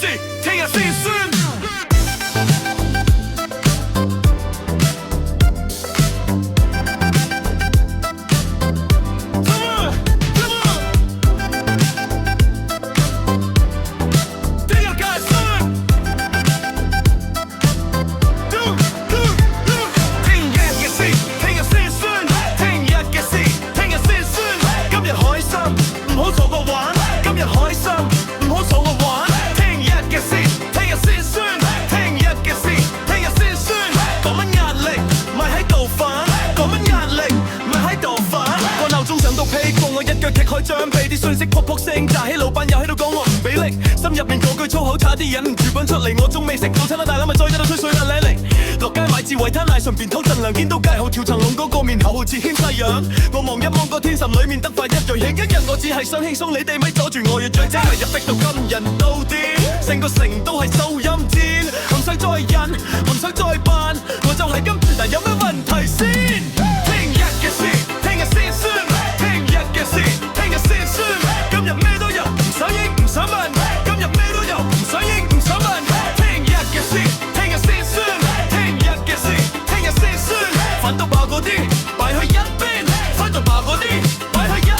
事，聽日先算。張被啲信息撲撲聲炸起，老闆又喺度講我唔俾力，心入面嗰句粗口差啲忍唔住奔出嚟，我仲未食早餐啦，大佬咪再喺度吹水啦嚟落街買字維他奶順便偷陣糧，見到街號條層龍嗰個面口好似牽西洋，我望一望個天神裡面得塊一樣嘢，一日我只係想輕鬆，你哋咪阻住我要追精，咪一逼到今人都癲，成個城都係收音戰，唔想再忍，唔想再扮，我就係咁，嗱有咩問題先？聽日嘅事，聽日先算，聽日嘅事。今日咩都有，唔想應唔想問。今日咩都有，唔想應唔想問。聽日嘅事，聽日先算。聽日嘅事，聽日先算。煩到爆嗰啲，擺去一邊；煩到爆嗰啲，擺去一邊。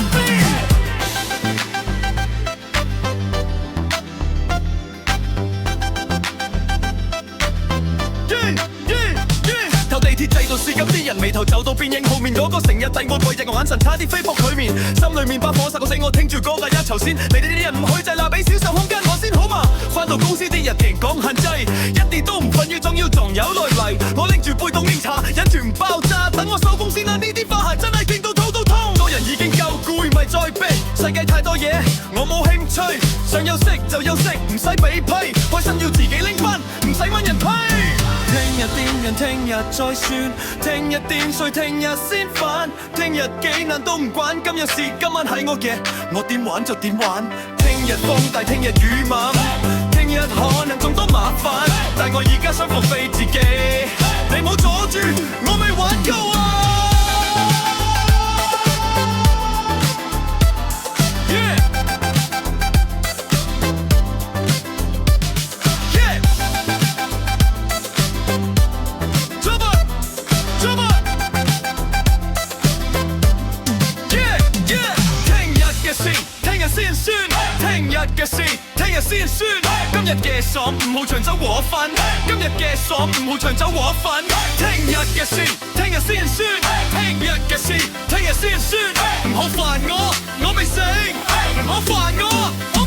頭地鐵制度是咁啲人眉頭皺到變形，後面嗰個成日遞我貴日，我眼神差啲飛撲佢面，心裏面把火殺個死我，聽住歌嘅一頭先，你哋啲人唔許制啦，俾少少空間我先好嘛。返到公司啲日期講限制，一啲都唔瞓，要仲要撞友來嚟，我拎住杯凍檸茶，忍住唔爆炸，等我收工先啦。呢啲花鞋真係勁到肚都痛，個人已經夠攰，咪再逼，世界太多嘢我冇興趣，想休息就休息，唔使俾批，開心要自己拎分，唔使問人批。聽日點人聽日再算，聽日點睡聽日先煩，聽日幾難都唔管，今日事今晚係我嘅，我點玩就點玩。聽日風大，聽日雨猛，聽日可能仲多麻煩，但我而家想放飛自己，你冇阻住，我未玩夠啊！聽日嘅事，聽日先算。今日嘅爽唔好長走和分，今日嘅爽唔好長走和分。聽日嘅事，聽日先算。聽日嘅事，聽日先算。唔好煩我，我未醒。唔好煩我。